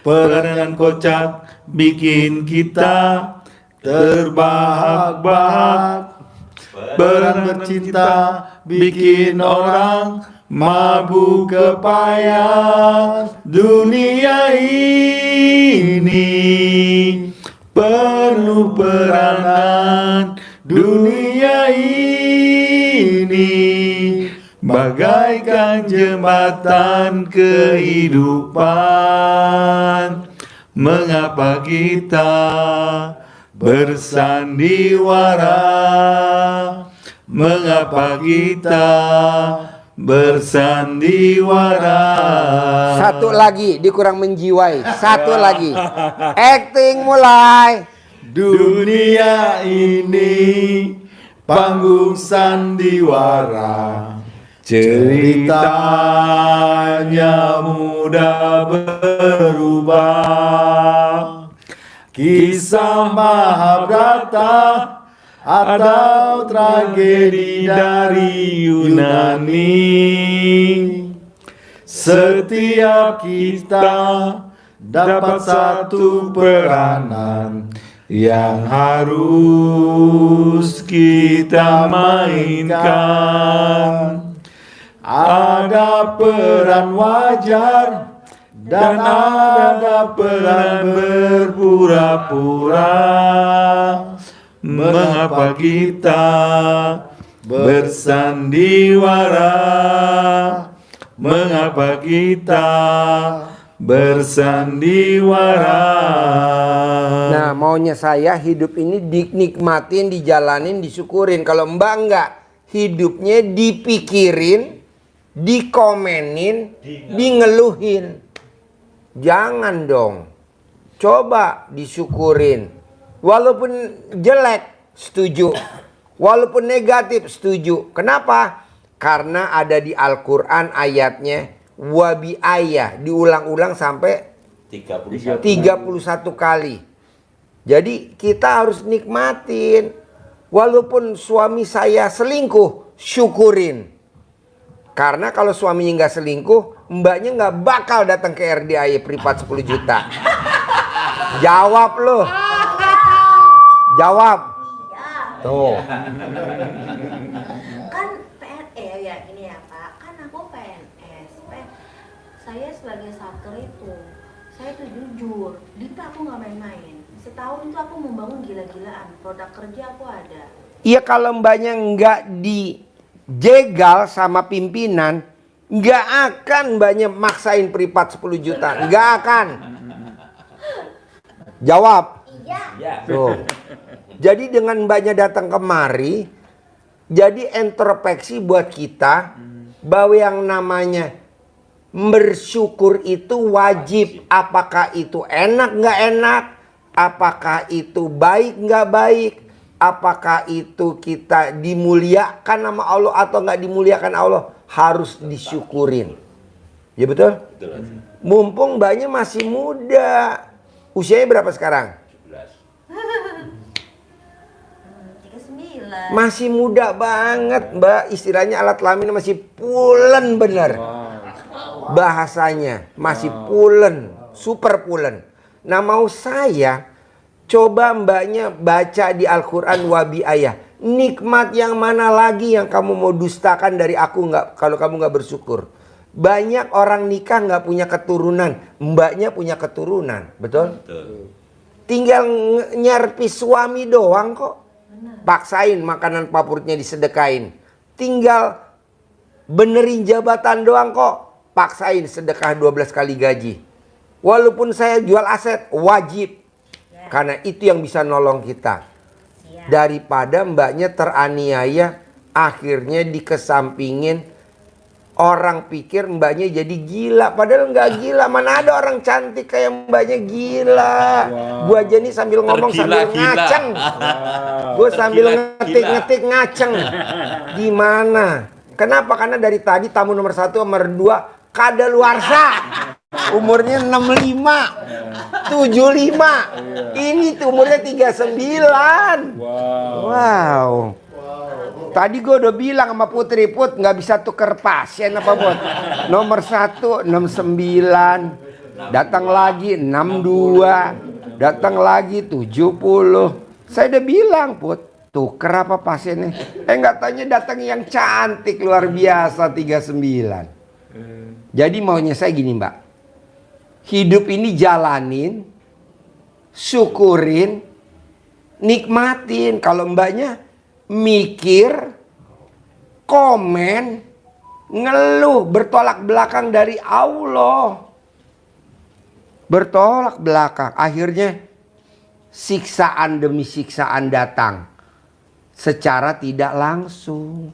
Peranan kocak bikin kita terbahak-bahak. Peran bercinta bikin orang mabuk kepayang. Dunia ini penuh peranan. Dunia ini bagaikan jembatan kehidupan. Mengapa kita bersandiwara? Mengapa kita bersandiwara? Satu lagi, dikurang menjiwai. Satu lagi. Acting mulai. Dunia ini panggung sandiwara. Ceritanya mudah berubah. Kisah Mahabharata atau tragedi dari Yunani. Setiap kita dapat satu peranan yang harus kita mainkan. Ada peran wajar dan ada peran berpura-pura. Mengapa kita bersandiwara? Mengapa kita bersandiwara? Nah, maunya saya hidup ini dinikmatin, dijalanin, disyukurin. Kalau mbak enggak, hidupnya dipikirin, dikomenin, dingeluhin. Jangan dong. Coba disyukurin. Walaupun jelek, setuju. Walaupun negatif, setuju. Kenapa? Karena ada di Al-Quran ayatnya wabi ayah, diulang-ulang sampai 31 kali. Jadi kita harus nikmatin. Walaupun suami saya selingkuh, syukurin. Karena kalau suaminya nggak selingkuh, mbaknya nggak bakal datang ke RDAY privat 10 juta. Jawab loh. Jawab. Tuh. Kan ya gini ya Pak, kan aku PNS. Saya sebagai satker itu, saya tuh jujur, Dita aku nggak main-main. Setahun itu aku membangun gila-gilaan, produk kerja aku ada. Iya, kalau mbaknya nggak dijegal sama pimpinan, nggak akan mbaknya maksain privat 10 juta. Nggak akan. Jawab. Iya. Tuh. Jadi dengan mbaknya datang kemari, jadi introspeksi buat kita bahwa yang namanya bersyukur itu wajib. Apakah itu enak nggak enak? Apakah itu baik nggak baik? Apakah itu kita dimuliakan sama Allah atau nggak dimuliakan Allah? Harus disyukurin. Ya betul? Mumpung mbaknya masih muda. Usianya berapa sekarang? 39. Masih muda banget mbak. Istilahnya alat kelamin masih pulen bener. Bahasanya masih pulen. Super pulen. Nah, mau saya coba mbaknya baca di Al-Quran wabi ayah. Nikmat yang mana lagi yang kamu mau dustakan dari aku nggak, kalau kamu nggak bersyukur? Banyak orang nikah nggak punya keturunan, mbaknya punya keturunan, betul? Tinggal nyerpis suami doang kok. Paksain makanan favoritnya disedekain. Tinggal benerin jabatan doang kok. Paksain sedekah 12 kali gaji. Walaupun saya jual aset, wajib. Karena itu yang bisa nolong kita. Daripada mbaknya teraniaya, akhirnya dikesampingin. Orang pikir mbaknya jadi gila, padahal nggak gila. Mana ada orang cantik kayak mbaknya gila. Gua aja nih sambil ngomong sambil ngaceng. Gue sambil ngetik-ngetik ngaceng. Gimana? Kenapa? Karena dari tadi tamu nomor 1 nomor 2 kadaluarsa. Umurnya 65, 75. Ini tuh umurnya 39. Wow. Tadi gue udah bilang sama Putri, Put nggak bisa tuker pasien apa Put? Nomor 1 69, datang lagi 62, datang lagi 70. Saya udah bilang Put, tuker apa pasiennya? Nggak tanya datang yang cantik luar biasa 39. Jadi maunya saya gini Mbak, hidup ini jalanin, syukurin, nikmatin. Kalau mbaknya mikir, komen, ngeluh, bertolak belakang dari Allah. Bertolak belakang. Akhirnya siksaan demi siksaan datang. Secara tidak langsung.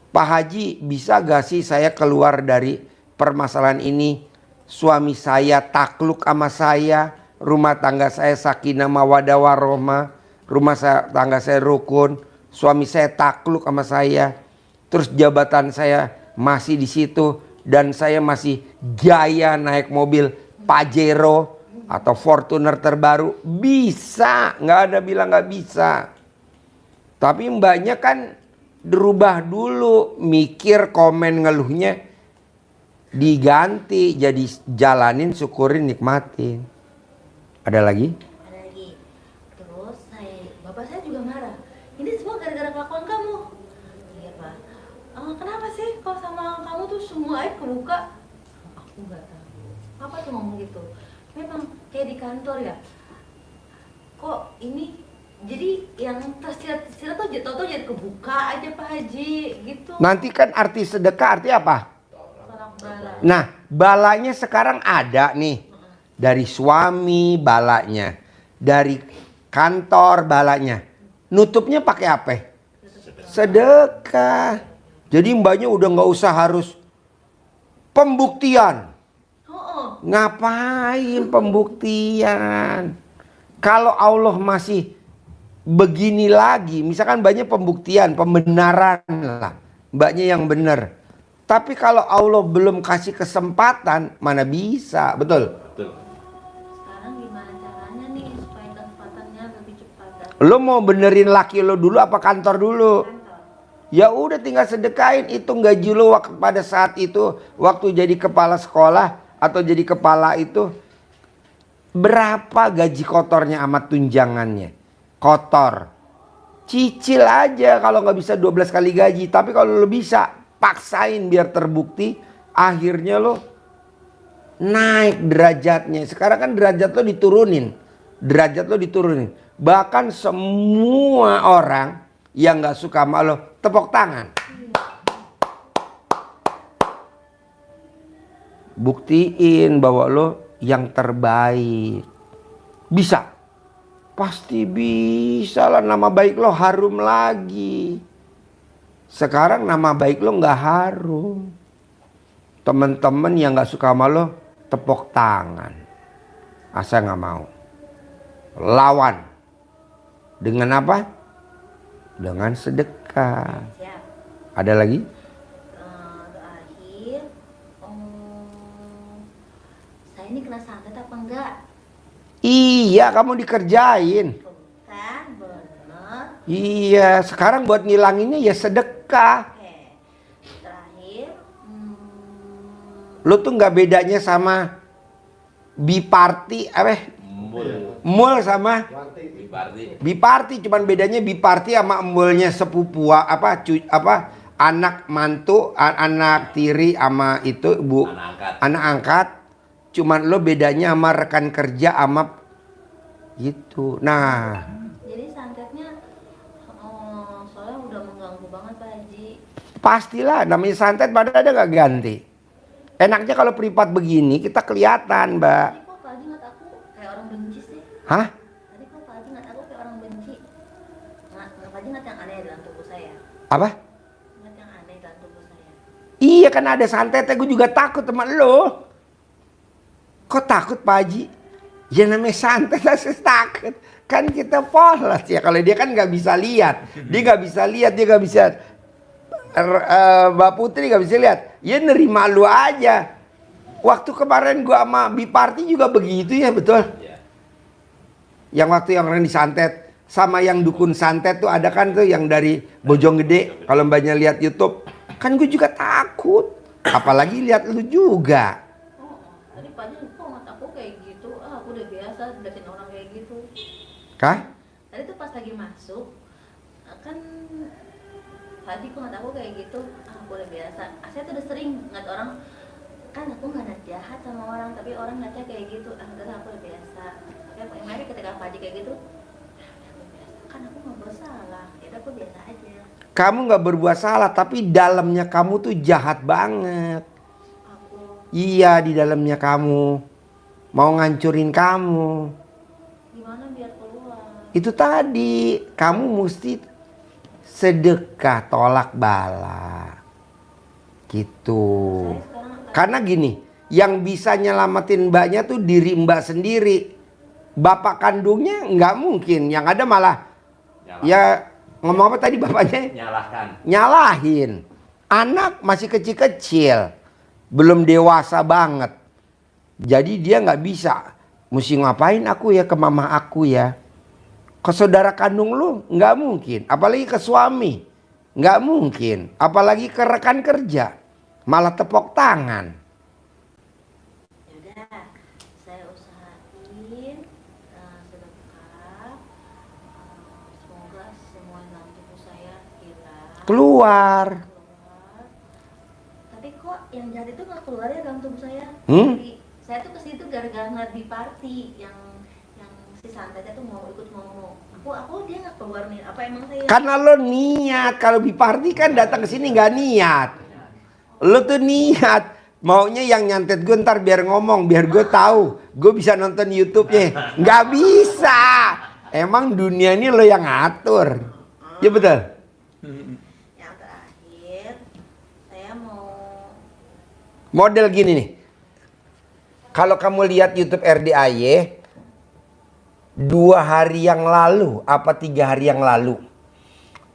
Pak Haji, bisa gak sih saya keluar dari permasalahan ini? Suami saya takluk sama saya. Rumah tangga saya sakinah mawaddah warahmah. Rumah tangga saya rukun, suami saya takluk sama saya, terus jabatan saya masih di situ dan saya masih gaya naik mobil Pajero atau Fortuner terbaru, bisa, nggak ada bilang nggak bisa. Tapi mbaknya kan berubah dulu, mikir komen ngeluhnya diganti jadi jalanin, syukurin, nikmatin. Ada lagi? Bapak saya juga marah. Ini semua gara-gara kelakuan kamu. Iya Pak. Kenapa sih kalau sama kamu tuh semua aib kebuka? Aku nggak tahu. Apa tuh ngomong gitu? Memang kayak di kantor ya. Kok ini jadi yang tersirat-sirat tuh tau jadi kebuka aja Pak Haji gitu. Nanti kan arti sedekah arti apa? Bala. Nah balanya sekarang ada nih. Dari suami balanya. Dari kantor balanya, nutupnya pakai apa? Sedekah. Jadi mbaknya udah nggak usah harus pembuktian. Ngapain pembuktian? Kalau Allah masih begini lagi, misalkan mbaknya pembuktian, pembenaran lah, mbaknya yang benar. Tapi kalau Allah belum kasih kesempatan, mana bisa, betul? Lo mau benerin laki lo dulu apa kantor dulu? Ya udah tinggal sedekahin, hitung gaji lo pada saat itu waktu jadi kepala sekolah atau jadi kepala itu berapa gaji kotornya sama tunjangannya? Kotor. Cicil aja kalau nggak bisa 12 kali gaji, tapi kalau lo bisa paksain biar terbukti, akhirnya lo naik derajatnya. Sekarang kan derajat lo diturunin. Derajat lo diturunin. Bahkan semua orang yang gak suka sama lo tepuk tangan. Buktiin bahwa lo yang terbaik. Bisa. Pasti bisa lah, nama baik lo harum lagi. Sekarang nama baik lo gak harum. Temen-temen yang gak suka sama lo tepuk tangan. Asa gak mau. Lawan. Dengan apa? Dengan sedekah. Siap. Ada lagi? Terakhir, saya ini kena santet apa enggak? Iya, kamu dikerjain. Kan, bener. Iya, sekarang buat ngilanginnya ya sedekah. Oke. Terakhir, Lo tuh nggak bedanya sama biparti, mul sama biparti, cuman bedanya biparti sama embulnya sepupu anak mantu, anak tiri sama itu bu, anak angkat. Cuman lo bedanya sama rekan kerja sama gitu. Nah, jadi santetnya soalnya udah mengganggu banget Pak Haji. Pastilah, namanya santet pada ada nggak ganti. Enaknya kalau privat begini kita kelihatan, Mbak. Tadi kok Pak Haji ngat aku kayak orang benci sih? Hah? Tadi kok Pak Haji ngat aku kayak orang benci? Pak Haji ngat yang aneh dalam tubuh saya. Apa? Ngat yang aneh dalam tubuh saya. Iya kan ada santetnya, gue juga takut sama lo. Kok takut Pak Haji? Ya namanya santet pasti takut. Kan kita polos ya, kalau dia kan nggak bisa lihat. Dia nggak bisa lihat, dia nggak bisa. Mbak Putri nggak bisa lihat. Ya nerima lu aja. Waktu kemarin gua sama Biparti juga begitu ya, betul? Yang waktu yang orang disantet sama yang dukun santet tuh ada kan tuh yang dari Bojonggede. Kalau mbaknya lihat YouTube, kan gue juga takut. Apalagi lihat lu juga. Tadi Pak Haji kok ngat aku kayak gitu? Aku udah biasa liatin orang kayak gitu. Kah? Tadi tuh pas lagi masuk, kan Pak Haji kok ngat aku kayak gitu? Aku udah biasa. Saya tuh udah sering ngat orang, kan aku nggak niat jahat sama orang, tapi orang ngatnya kayak gitu. Udah aku udah biasa. Tapi kemarin ketika Pak Haji kayak gitu, aku biasa. Kan aku nggak bersalah, ya aku biasa aja. Kamu nggak berbuat salah, tapi dalamnya kamu tuh jahat banget. Aku Iya, di dalamnya kamu mau ngancurin kamu. gimana biar keluar? Itu tadi, kamu mesti sedekah tolak bala. Gitu. Saya sekarang Karena gini, yang bisa nyelamatin mbaknya tuh diri mbak sendiri. Bapak kandungnya nggak mungkin, yang ada malah ya ngomong apa tadi bapaknya? Nyalahin. Anak masih kecil-kecil, belum dewasa banget. Jadi dia nggak bisa. Mesti ngapain aku ya ke mama aku ya? Ke saudara kandung lu nggak mungkin. Apalagi ke suami nggak mungkin. Apalagi ke rekan kerja, malah tepok tangan. Yaudah, saya usahain sedekah. Semoga semua dalam tubuh saya hilang. Keluar. Tapi kok yang jahat itu nggak keluar ya dalam tubuh saya? Hmm? Saya tuh kesitu gara-gara ngeliat di party yang si santetnya tuh mau ikut ngomong. Aku dia nggak keluar nih. Apa emang saya? Karena lo niat. Kalau Biparti kan datang ke sini nggak niat. Lo tuh niat. Maunya yang nyantet gue ntar biar ngomong, biar gue tahu. Gue bisa nonton YouTube-nya. Nggak bisa. Emang dunia ini lo yang ngatur. Ya betul? Yang terakhir, saya mau Model gini nih. Kalau kamu lihat YouTube RDAY, 2 hari yang lalu, apa 3 hari yang lalu,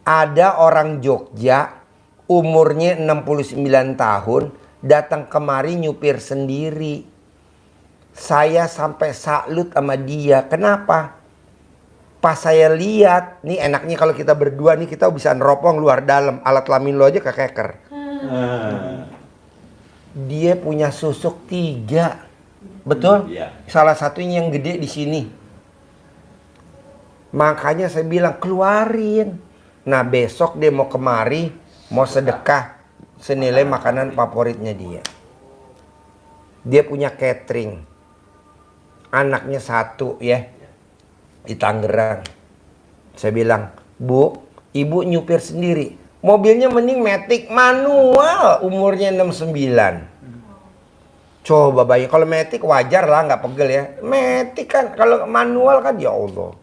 ada orang Jogja, umurnya 69 tahun, datang kemari nyupir sendiri. Saya sampai salut sama dia. Kenapa? Pas saya lihat, nih enaknya kalau kita berdua nih, kita bisa neropong luar dalam. Alat kelamin lo aja kekeker. Dia punya susuk 3. Betul? Iya. Salah satunya yang gede di sini. Makanya saya bilang keluarin. Nah besok dia mau kemari, mau sedekah senilai makanan favoritnya dia. Dia punya catering. Anaknya 1 ya. Di Tangerang. Saya bilang, Bu, ibu nyupir sendiri. Mobilnya mending Matic manual, umurnya 69. Coba bayang, kalau Matic wajar lah nggak pegel ya. Matic kan kalau manual kan ya Allah.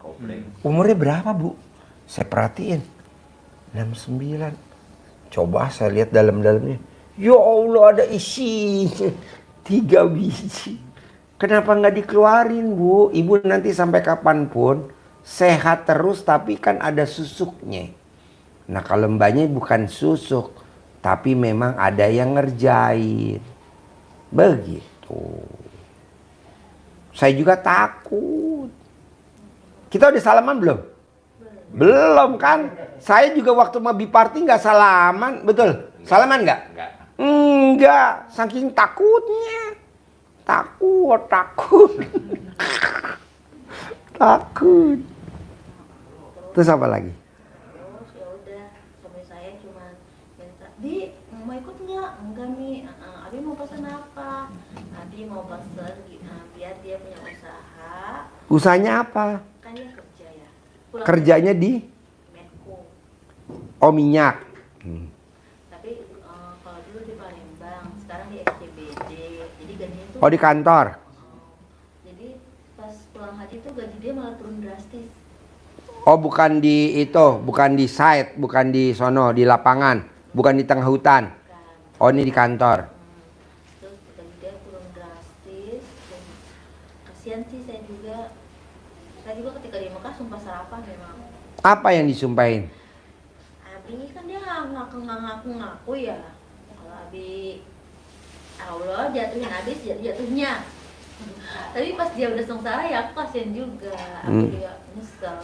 Umurnya berapa Bu? Saya perhatiin 69. Coba saya lihat dalam-dalamnya. Ya Allah ada isinya 3 biji. Kenapa nggak dikeluarin Bu? Ibu nanti sampai kapanpun sehat terus tapi kan ada susuknya. Nah kalau mbaknya bukan susuk tapi memang ada yang ngerjain. Begitu. Saya juga takut. Kita udah salaman belum? Belum kan? Saya juga waktu mau Biparti nggak salaman, betul? Salaman nggak? Enggak, saking takutnya. Takut. Takut. Terus apa lagi? terus ya udah suami saya cuma minta, Di mau ikut nggak? Enggak Mi, Abi mau pesan apa? Abi mau pesan biar dia punya usaha. Usahanya apa? Kan dia kerja ya. Pulang Kerjanya di? Medco. Oh minyak. Tapi kalau dulu di Palembang, sekarang di SCBD. Jadi gajinya tuh. Oh, di kantor. Jadi pas pulang haji tuh gaji dia malah turun drastis. Oh, bukan di itu, bukan di site, bukan di sono, di lapangan, bukan di tengah hutan. Kan. Oh, ini di kantor. Terus gaji dia turun drastis. Dan kasihan sih saya juga. Saya juga ketika di Mekah sumpah serapah memang. Apa yang disumpahin? Abi kan dia ngaku ya. Kalau Abi Allah jatuhin Abi jatuhnya. Tapi pas dia udah sengsara ya aku kasihan juga. Aku juga nyesel.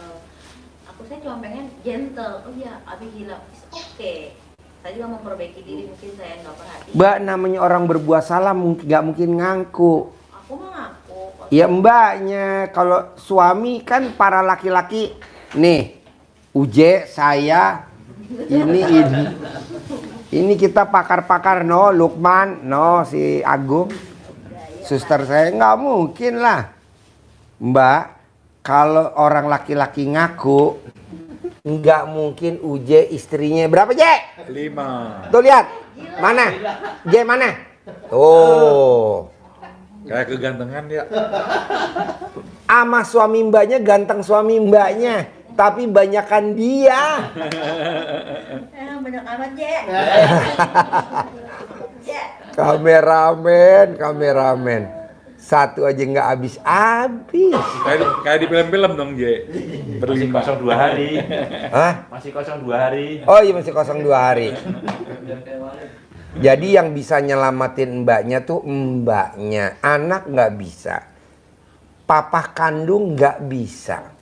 Saya cuma pengen gentle. Oh ya, Abi gila. Oke. Saya juga memperbaiki diri, mungkin saya nggak perhatian. Mbak, namanya orang berbuat salah nggak mungkin ngaku. Aku mah ngaku. Ya mbaknya, kalau suami kan para laki-laki, nih, Uje, saya, ini kita pakar-pakar, no, Lukman, no, si Agung, suster saya, nggak mungkin lah. Mbak, kalau orang laki-laki ngaku, nggak mungkin Uje istrinya berapa, Je? 5. Tuh lihat, mana? Je mana? Tuh. Kayak kegantengan ya. Ama suami mbaknya ganteng suami mbaknya, tapi banyakan dia. Banyak amat, Je. Kameramen. Satu aja nggak habis. Kayak di film-film dong, Je. Masih kosong 2 hari. Hah? Masih kosong 2 hari. Oh iya, masih kosong 2 hari. Jadi yang bisa nyelamatin mbaknya tuh mbaknya. Anak nggak bisa. Papa kandung nggak bisa.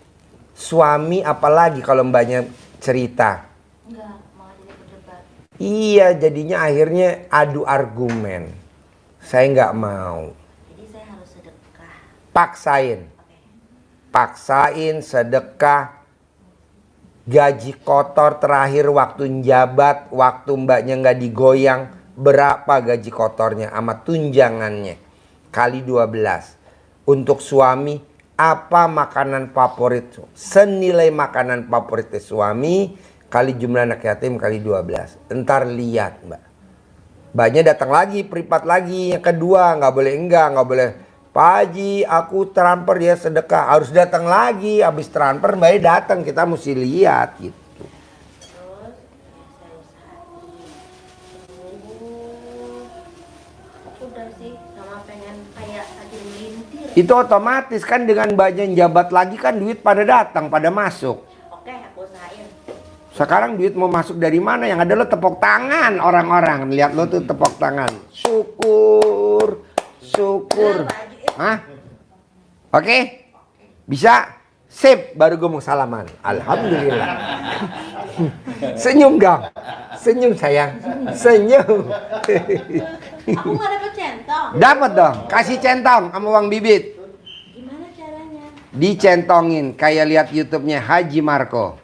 Suami apalagi kalau mbaknya cerita. Enggak, malah jadi berdebat. Iya, jadinya akhirnya adu argumen. Saya nggak mau. Jadi saya harus sedekah. Paksain sedekah. Gaji kotor terakhir waktu njabat, waktu mbaknya nggak digoyang, berapa gaji kotornya sama tunjangannya? Kali 12. Untuk suami, apa makanan favorit? Senilai makanan favoritnya suami, kali jumlah anak yatim, kali 12. Entar lihat, Mbak. Mbaknya datang lagi, privat lagi. Yang kedua, nggak boleh. Pak Haji, aku transfer ya sedekah. Harus datang lagi. Habis transfer, Mbaknya datang. Kita mesti lihat gitu. Terus saya usahain. Udah sih, sama pengen kayak haji melintir. Itu otomatis kan dengan Mbaknya jabat lagi kan duit pada datang, pada masuk. Oke, aku usahain. Sekarang duit mau masuk dari mana? Yang ada lo tepuk tangan orang-orang. Lihat lo tuh tepuk tangan. Syukur. Hah? Oke? Bisa? Sip, baru gue mau salaman. Alhamdulillah. Senyum dong. Senyum sayang. Senyum. Aku nggak dapet centong. Dapat dong. Kasih centong sama uang bibit. Gimana caranya? Dicentongin. Kayak lihat YouTube-nya Haji Marco.